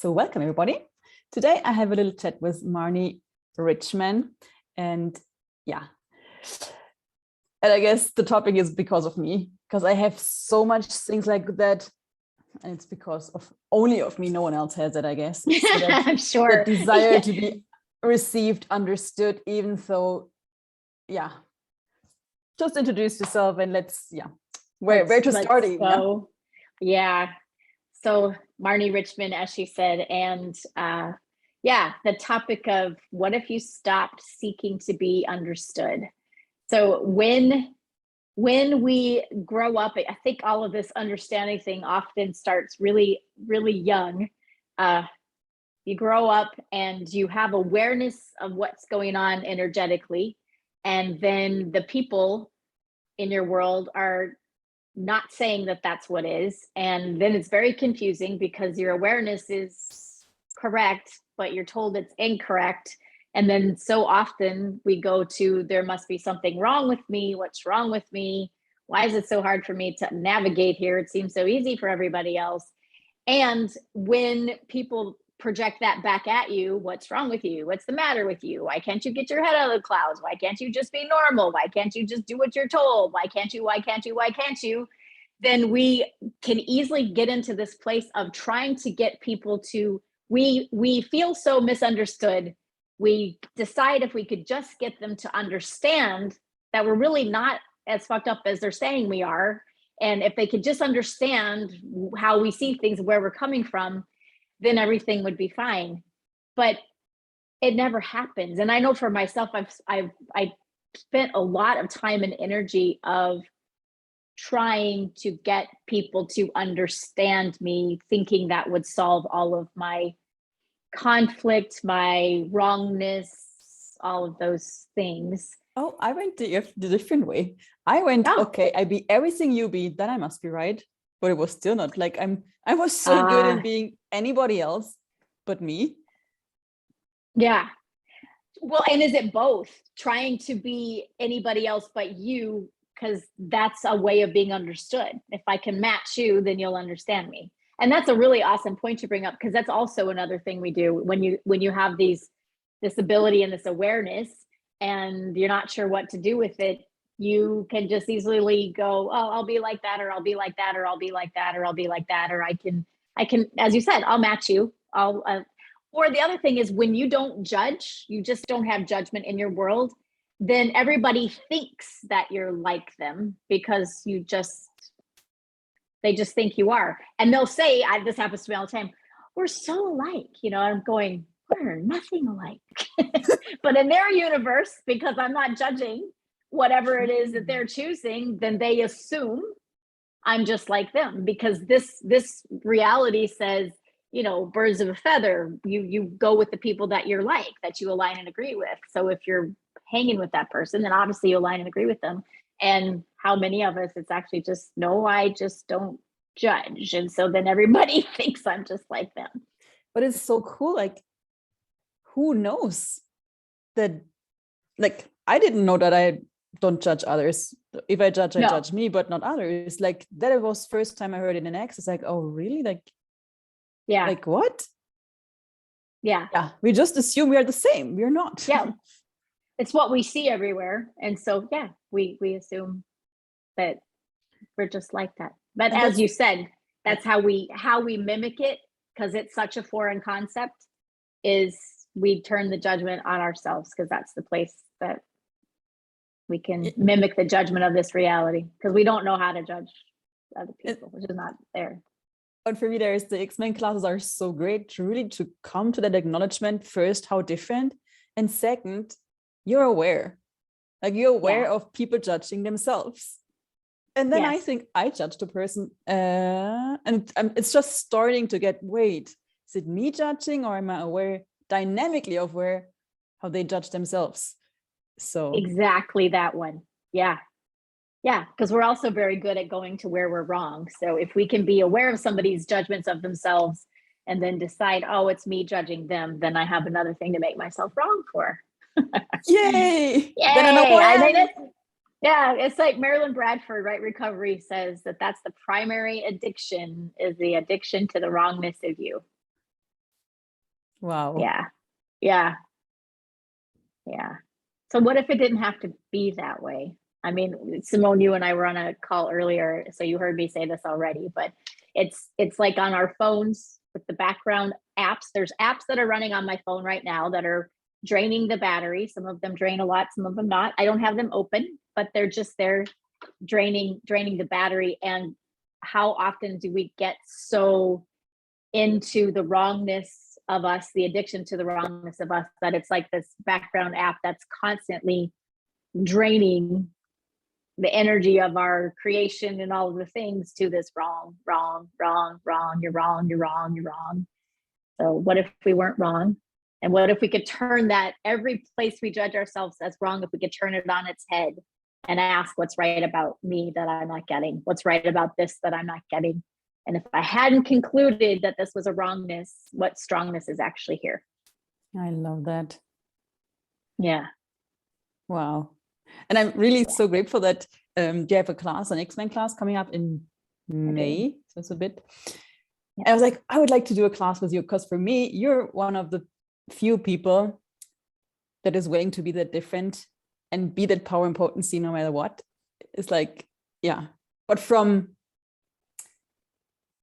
So welcome everybody. Today I have a little chat with Marnie Richman, and I guess the topic is because of me, because I have so much things like that, and it's because of only of me. No one else has it, I guess. So that, I'm sure. that desire to be received, understood, even though, just introduce yourself and let's where to start even. So Marnie Richman, as she said, and the topic of what if you stopped seeking to be understood. So when we grow up, I think all of this understanding thing often starts really, really young. You grow up and you have awareness of what's going on energetically, and then the people in your world are not saying that that's what is, and then it's very confusing because your awareness is correct but you're told it's incorrect. And then so often we go to, there must be something wrong with me. What's wrong with me? Why is it so hard for me to navigate here? It seems so easy for everybody else. And when people project that back at you, what's wrong with you? What's the matter with you? Why can't you get your head out of the clouds? Why can't you just be normal? Why can't you just do what you're told? Why can't you? Why can't you? Why can't you? Then we can easily get into this place of trying to get people to, we feel so misunderstood. We decide if we could just get them to understand that we're really not as fucked up as they're saying we are. And if they could just understand how we see things, where we're coming from, then everything would be fine. But it never happens. And I know for myself, I've spent a lot of time and energy of trying to get people to understand me, thinking that would solve all of my conflict, my wrongness, all of those things. Oh, I went the different way. I went, okay, I be everything you be, then I must be right. But it was still not like I was so good in being anybody else but me. Yeah. Well, and is it both? Trying to be anybody else but you, because that's a way of being understood. If I can match you, then you'll understand me. And that's a really awesome point to bring up, because that's also another thing we do when you have this ability and this awareness and you're not sure what to do with it. You can just easily go, oh, I'll be like that, or I'll be like that, or I'll be like that, or I'll be like that, or I can, as you said, I'll match you. Or the other thing is, when you don't judge, you just don't have judgment in your world, then everybody thinks that you're like them because they just think you are. And they'll say, this happens to me all the time, we're so alike, I'm going, we're nothing alike. But in their universe, because I'm not judging whatever it is that they're choosing, then they assume I'm just like them, because this reality says, birds of a feather, you go with the people that you're like, that you align and agree with. So if you're hanging with that person, then obviously you align and agree with them. And how many of us, it's actually just, no, I just don't judge. And so then everybody thinks I'm just like them. But it's so cool. Like, who knows that, like, I didn't know that I don't judge others. If I judge, I judge me, but not others. Like, that was first time I heard it in X. It's like, oh, really? Like, yeah. Like what? Yeah. We just assume we are the same. We're not. Yeah. It's what we see everywhere. And so, we assume that we're just like that. But as you said, that's how we mimic it, because it's such a foreign concept, is we turn the judgment on ourselves, because that's the place that we can mimic the judgment of this reality, because we don't know how to judge other people, which is not there. But for me, the XMen classes are so great to come to that acknowledgement, first, how different, and second, you're aware. Like, you're aware of people judging themselves. And then I think I judge the person, and it's just starting to get, wait, is it me judging, or am I aware, dynamically aware, how they judge themselves? So exactly that one. Yeah, because we're also very good at going to where we're wrong. So if we can be aware of somebody's judgments of themselves and then decide, oh, it's me judging them, then I have another thing to make myself wrong for. Yay! Then I know who I am. Yeah, it's like Marilyn Bradford, right? Recovery says that's the primary addiction, is the addiction to the wrongness of you. Wow. Yeah. Yeah. Yeah. So what if it didn't have to be that way? I mean, Simone, you and I were on a call earlier, so you heard me say this already, but it's like on our phones with the background apps. There's apps that are running on my phone right now that are draining the battery. Some of them drain a lot, some of them not. I don't have them open, but they're just there draining the battery. And how often do we get so into the wrongness of us, the addiction to the wrongness of us, that it's like this background app that's constantly draining the energy of our creation and all of the things to this wrong, you're wrong. So what if we weren't wrong? And what if we could turn that, every place we judge ourselves as wrong, if we could turn it on its head and ask what's right about me that I'm not getting, what's right about this that I'm not getting. And if I hadn't concluded that this was a wrongness, what strongness is actually here? I love that. Yeah. Wow. And I'm really so grateful that you have a class, an XMen class coming up in May. So it's a bit. Yeah. I was like, I would like to do a class with you, because for me, you're one of the few people that is willing to be that different and be that power and potency no matter what. It's like, yeah, but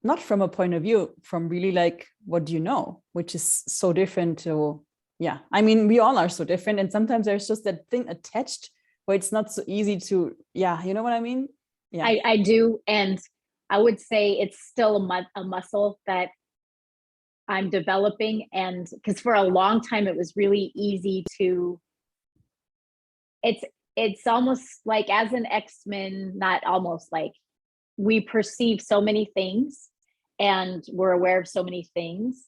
not from a point of view, from really like, what do you know, which is so different to, yeah. I mean, we all are so different. And sometimes there's just that thing attached where it's not so easy to, yeah, you know what I mean? Yeah, I do. And I would say it's still a muscle that I'm developing. And because for a long time, it was really easy to, it's almost like as an XMen, not almost like, we perceive so many things and we're aware of so many things.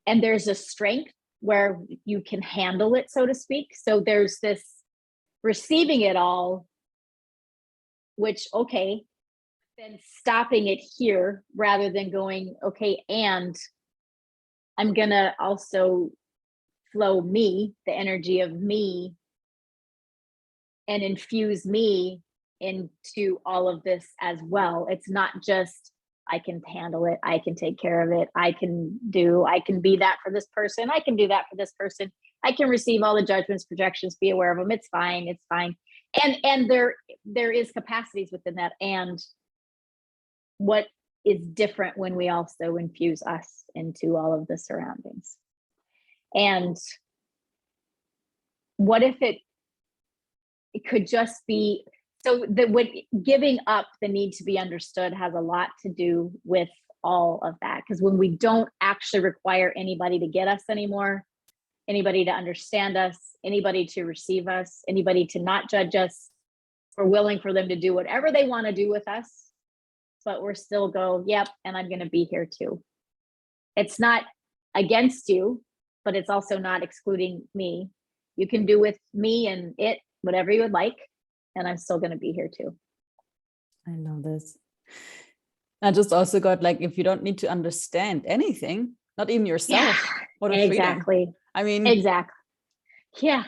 And there's a strength where you can handle it, so to speak. So there's this receiving it all, which, okay, then stopping it here rather than going, okay, and I'm gonna also flow me, the energy of me, and infuse me into all of this as well. It's not just, I can handle it, I can take care of it, I can be that for this person, I can do that for this person, I can receive all the judgments, projections, be aware of them, it's fine. And there is capacities within that. And what is different when we also infuse us into all of the surroundings? And what if it could just be, so that what giving up the need to be understood has a lot to do with all of that. Because when we don't actually require anybody to get us anymore, anybody to understand us, anybody to receive us, anybody to not judge us, we're willing for them to do whatever they want to do with us, but we're still go, yep, and I'm going to be here too. It's not against you, but it's also not excluding me. You can do with me and it whatever you would like, and I'm still going to be here too. I love this. I just also got like, if you don't need to understand anything, not even yourself, what a exactly. freedom. I mean, exactly. Yeah.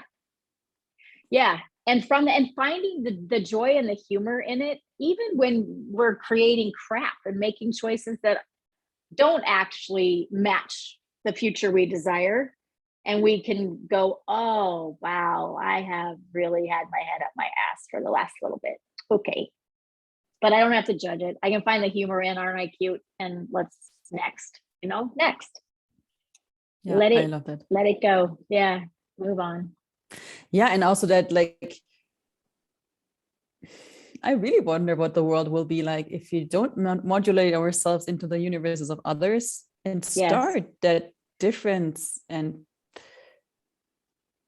And finding the joy and the humor in it, even when we're creating crap and making choices that don't actually match the future we desire. And we can go, oh, wow, I have really had my head up my ass for the last little bit. Okay. But I don't have to judge it. I can find the humor in, aren't I cute? And next. Yeah, I love that. Let it go. Yeah. Move on. Yeah. And also that, like, I really wonder what the world will be like if you don't modulate ourselves into the universes of others and start that difference. And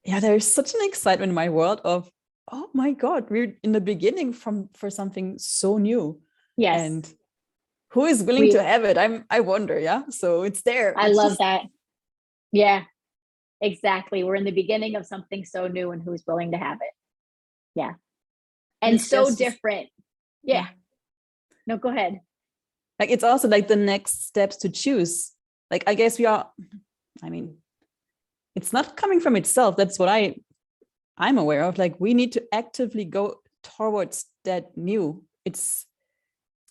yeah, there's such an excitement in my world of, oh my God, we're in the beginning for something so new. Yes. And who is willing to have it? I wonder. Yeah. So it's there. I love that. Yeah, exactly. We're in the beginning of something so new, and who's willing to have it? Yeah. And it's so different. Yeah. No, go ahead. Like, it's also like the next steps to choose. Like, I guess it's not coming from itself. That's what I'm aware of. Like, we need to actively go towards that new. It's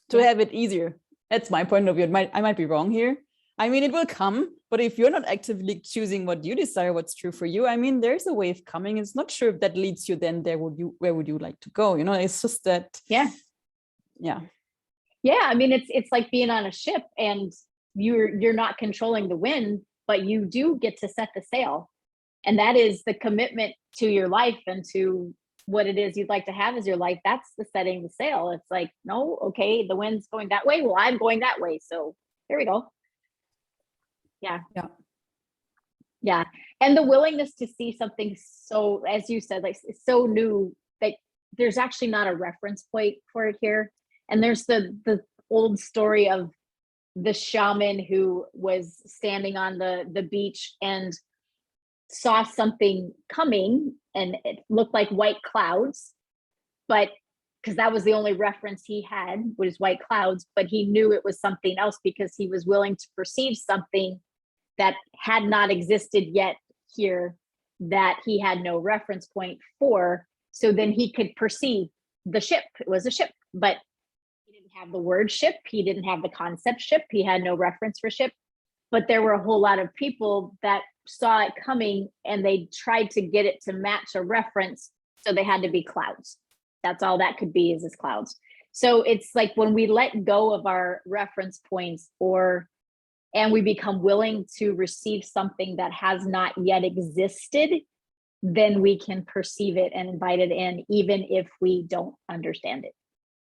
to have it easier. That's my point of view. I might be wrong here. I mean, it will come, but if you're not actively choosing what you desire, what's true for you, I mean, there's a wave coming. It's not sure if that leads you then there, where would you like to go? You know, it's just that. Yeah. Yeah. Yeah. I mean, it's like being on a ship and you're not controlling the wind, but you do get to set the sail. And that is the commitment to your life and to what it is you'd like to have as your life. That's the setting the sail. It's like, no, okay, the wind's going that way. Well, I'm going that way. So here we go. Yeah. Yeah. Yeah. And the willingness to see something so, as you said, like it's so new that there's actually not a reference point for it here. And there's the old story of the shaman who was standing on the beach and saw something coming, and it looked like white clouds, but because that was the only reference he had was white clouds, but he knew it was something else because he was willing to perceive something that had not existed yet here, that he had no reference point for. So then he could perceive the ship. It was a ship, but he didn't have the word ship. He didn't have the concept ship. He had no reference for ship. But there were a whole lot of people that saw it coming and they tried to get it to match a reference. So they had to be clouds. That's all that could be, is clouds. So it's like when we let go of our reference points and we become willing to receive something that has not yet existed, then we can perceive it and invite it in, even if we don't understand it,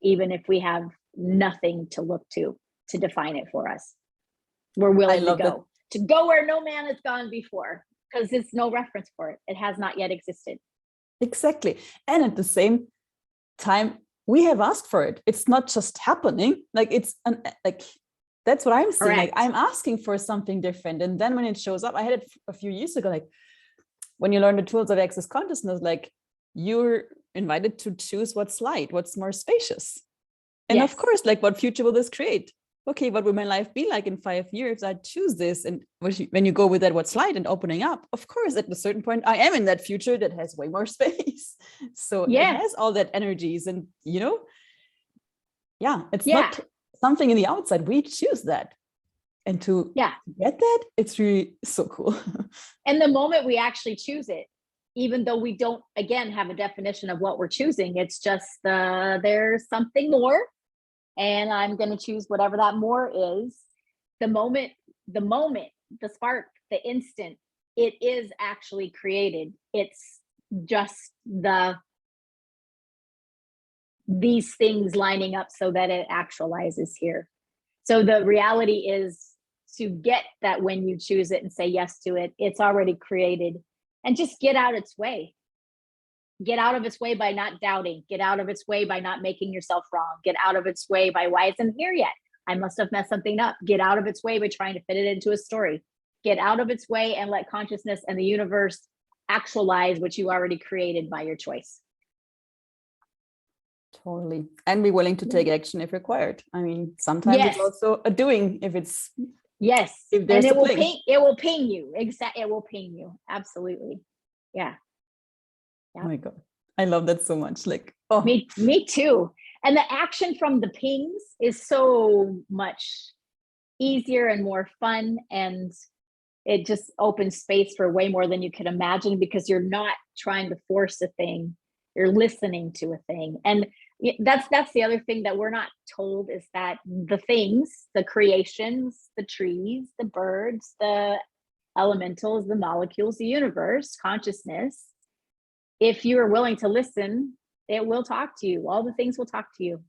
even if we have nothing to look to define it for us. We're willing to go where no man has gone before, because there's no reference for it. It has not yet existed. Exactly. And at the same time, we have asked for it. It's not just happening. Like that's what I'm seeing. Correct. Like I'm asking for something different. And then when it shows up, I had it a few years ago, like when you learn the tools of access consciousness, like you're invited to choose what's light, what's more spacious. And Yes. of course, like what future will this create? Okay, what will my life be like in 5 years? I choose this. And when you go with that, what's light and opening up, of course, at a certain point, I am in that future that has way more space. So it has all that energies and, it's not something in the outside. We choose that. And to get that, it's really so cool. And the moment we actually choose it, even though we don't, again, have a definition of what we're choosing, it's just there's something more. And I'm going to choose whatever that more is. The moment, the spark, the instant, it is actually created. It's just these things lining up so that it actualizes here. So the reality is to get that when you choose it and say yes to it, it's already created, and just get out its way. Get out of its way by not doubting. Get out of its way by not making yourself wrong. Get out of its way by why isn't here yet? I must have messed something up. Get out of its way by trying to fit it into a story. Get out of its way and let consciousness and the universe actualize what you already created by your choice. Totally. And be willing to take action if required. I mean, sometimes it's also a doing if it's. Yes. If there's and it will ping you. Exactly. It will ping you. Absolutely. Yeah. Oh my God. I love that so much. Like, me too. And the action from the pings is so much easier and more fun. And it just opens space for way more than you could imagine, because you're not trying to force a thing. You're listening to a thing. And that's the other thing that we're not told, is that the things, the creations, the trees, the birds, the elementals, the molecules, the universe, consciousness, if you are willing to listen, it will talk to you. All the things will talk to you.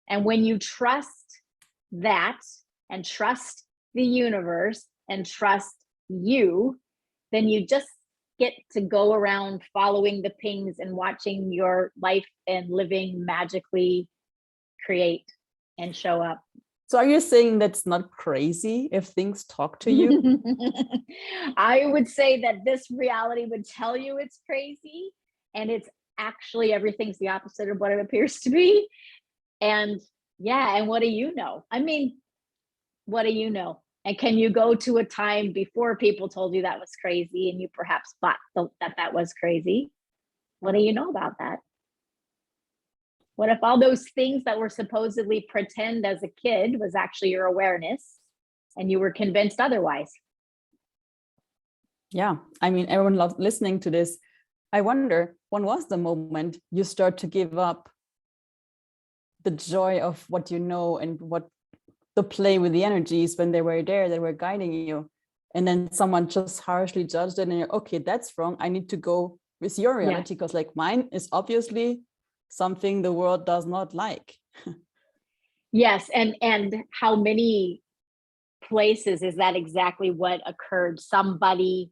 And when you trust that and trust the universe and trust you, then you just get to go around following the pings and watching your life and living magically create and show up. So are you saying that's not crazy if things talk to you? I would say that this reality would tell you it's crazy, and it's actually everything's the opposite of what it appears to be. And and what do you know? I mean, what do you know? And can you go to a time before people told you that was crazy and you perhaps thought that was crazy? What do you know about that? What if all those things that were supposedly pretend as a kid was actually your awareness? and you were convinced otherwise. Yeah, I mean, everyone loves listening to this. I wonder, when was the moment you start to give up the joy of what you know and what the play with the energies when they were there, they were guiding you, and then someone just harshly judged it and you're, okay, that's wrong, I need to go with your reality, because like mine is obviously something the world does not like. Yes, and how many places is that exactly what occurred? Somebody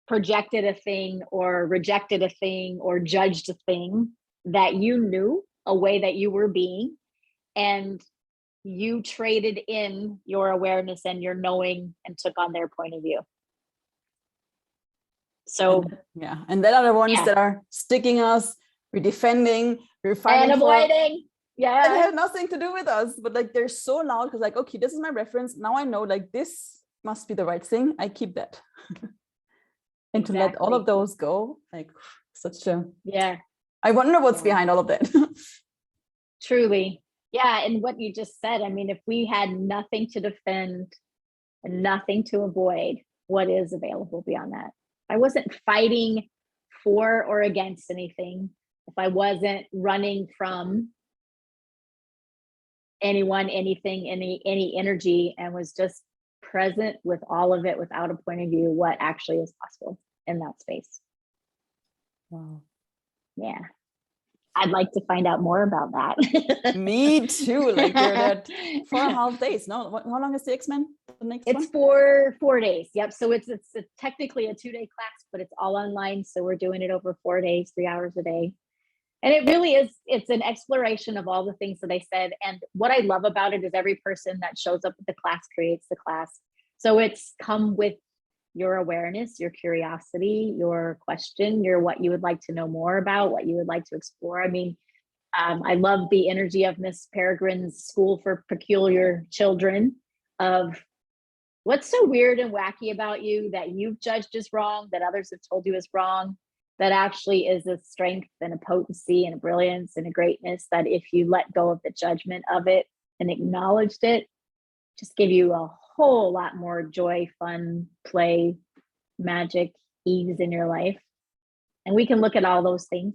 projected a thing or rejected a thing or judged a thing that you knew, a way that you were being, and you traded in your awareness and your knowing and took on their point of view. So and then are the ones yeah. that are sticking us, we're defending, we're fighting and avoiding. That have nothing to do with us, but like they're so loud because like, okay, this is my reference, now I know like this must be the right thing, I keep that. And exactly. To let all of those go, like such a I wonder what's behind all of that. Truly. Yeah, and what you just said, I mean, if we had nothing to defend and nothing to avoid, what is available beyond that? I wasn't fighting for or against anything. If I wasn't running from anyone, anything, any energy, and was just present with all of it without a point of view, what actually is possible in that space. Wow. Yeah. I'd like to find out more about that. Me too. Like you're that 4.5 days. No, how long is the XMen? The next it's one? 4 days. Yep. So it's technically a 2-day class, but it's all online. So we're doing it over 4 days, 3 hours a day. And it really is, it's an exploration of all the things that I said. And what I love about it is every person that shows up at the class creates the class. So it's come with your awareness, your curiosity, your question, your what you would like to know more about, what you would like to explore. I mean, I love the energy of Miss Peregrine's School for Peculiar Children, of what's so weird and wacky about you that you've judged as wrong, that others have told you is wrong, that actually is a strength and a potency and a brilliance and a greatness, that if you let go of the judgment of it and acknowledged it, just give you a whole lot more joy, fun, play, magic, ease in your life. And we can look at all those things.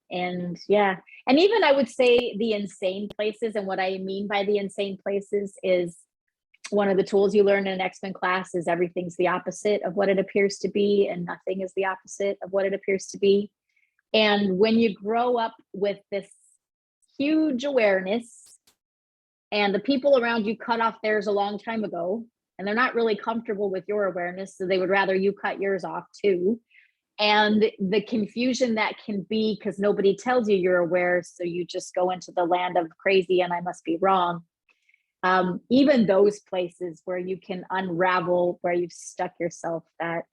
And and even I would say the insane places, and what I mean by the insane places is one of the tools you learn in an XMen class is everything's the opposite of what it appears to be, and nothing is the opposite of what it appears to be. And when you grow up with this huge awareness, and the people around you cut off theirs a long time ago, and they're not really comfortable with your awareness, so they would rather you cut yours off too. And the confusion that can be because nobody tells you you're aware, so you just go into the land of crazy and I must be wrong. Even those places where you can unravel, where you've stuck yourself that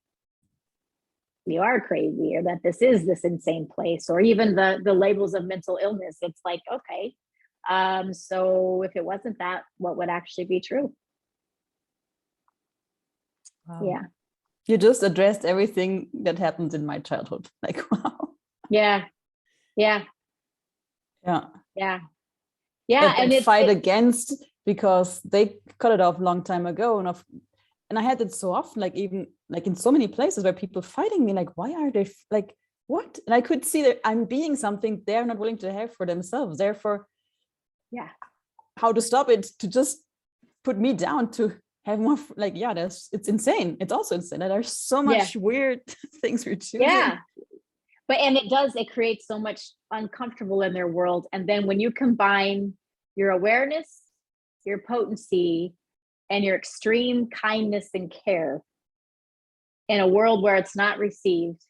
you are crazy, or that this is this insane place, or even the labels of mental illness. It's like, okay, so if it wasn't that, what would actually be true? Wow. Yeah. You just addressed everything that happened in my childhood. Like, wow. Yeah. And it's fight against, because they cut it off a long time ago. And I had it so often, like even like in so many places where people fighting me, like, why are they like, what? And I could see that I'm being something they're not willing to have for themselves. Therefore, how to stop it, to just put me down, to have more, like, it's insane. It's also insane that there's so much weird things we're choosing. But it creates so much uncomfortable in their world. And then when you combine your awareness, your potency, and your extreme kindness and care in a world where it's not received,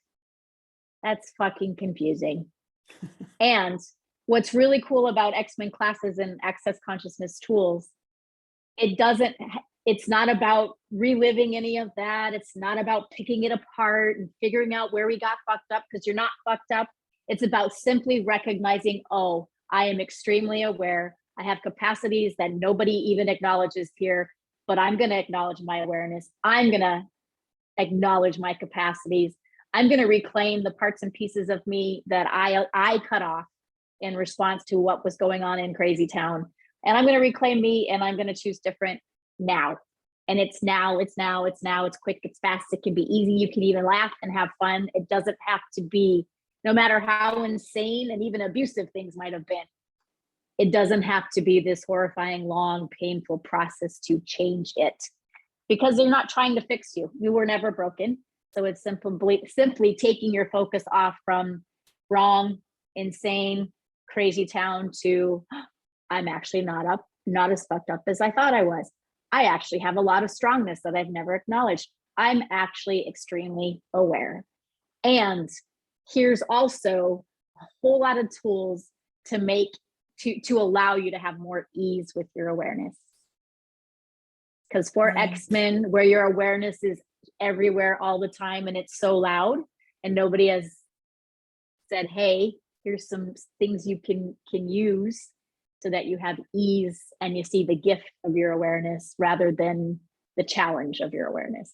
that's fucking confusing. And what's really cool about XMen classes and access consciousness tools, it's not about reliving any of that. It's not about picking it apart and figuring out where we got fucked up, because you're not fucked up. It's about simply recognizing, oh, I am extremely aware. I have capacities that nobody even acknowledges here, but I'm going to acknowledge my awareness. I'm going to acknowledge my capacities. I'm going to reclaim the parts and pieces of me that I cut off in response to what was going on in Crazy Town. And I'm going to reclaim me, and I'm going to choose different now. and it's now, it's quick, it's fast, it can be easy, you can even laugh and have fun. It doesn't have to be, no matter how insane and even abusive things might have been, it doesn't have to be this horrifying, long, painful process to change it, because they're not trying to fix you. You were never broken. So it's simply taking your focus off from wrong, insane, crazy town to, I'm actually not as fucked up as I thought I was. I actually have a lot of strongness that I've never acknowledged. I'm actually extremely aware. And here's also a whole lot of tools to allow you to have more ease with your awareness. Because for XMen, where your awareness is everywhere all the time and it's so loud, and nobody has said, hey, here's some things you can use so that you have ease and you see the gift of your awareness rather than the challenge of your awareness.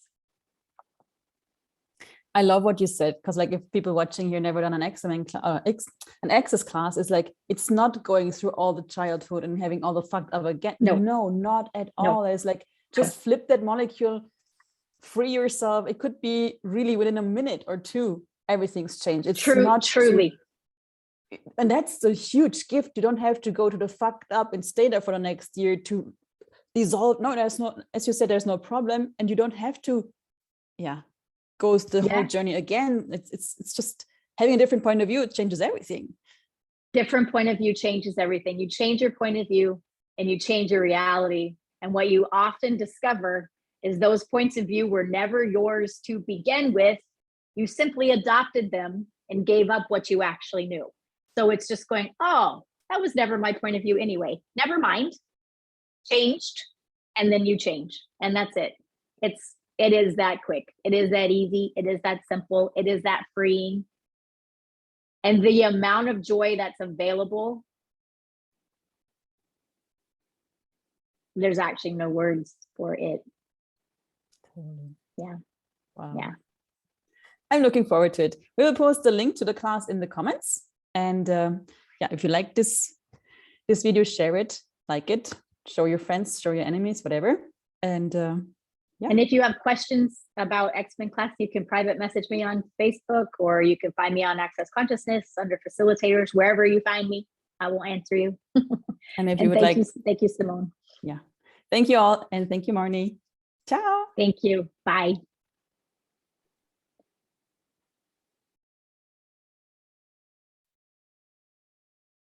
I love what you said, because like if people watching here never done an an access class, is like, it's not going through all the childhood and having all the fucked up again. No, not at all. It's like, just flip that molecule, free yourself. It could be really within a minute or two, everything's changed. It's not truly. And that's a huge gift. You don't have to go to the fucked up and stay there for the next year to dissolve. No, there's no, as you said, there's no problem. And you don't have to, goes the whole journey again. It's just having a different point of view. It changes everything. Different point of view changes everything. You change your point of view and you change your reality. And what you often discover is those points of view were never yours to begin with. You simply adopted them and gave up what you actually knew. So it's just going, oh, that was never my point of view anyway. Never mind. Changed. And then you change. And that's it. It is that quick. It is that easy. It is that simple. It is that freeing. And the amount of joy that's available, there's actually no words for it. Yeah. Wow. Yeah. I'm looking forward to it. We will post the link to the class in the comments. And if you like this video, share it, like it, show your friends, show your enemies, whatever. And And if you have questions about XMen class, you can private message me on Facebook, or you can find me on Access Consciousness under facilitators, wherever you find me, I will answer you. And if you would like, thank you, Simone. Yeah. Thank you all. And thank you, Marnie. Ciao. Thank you. Bye.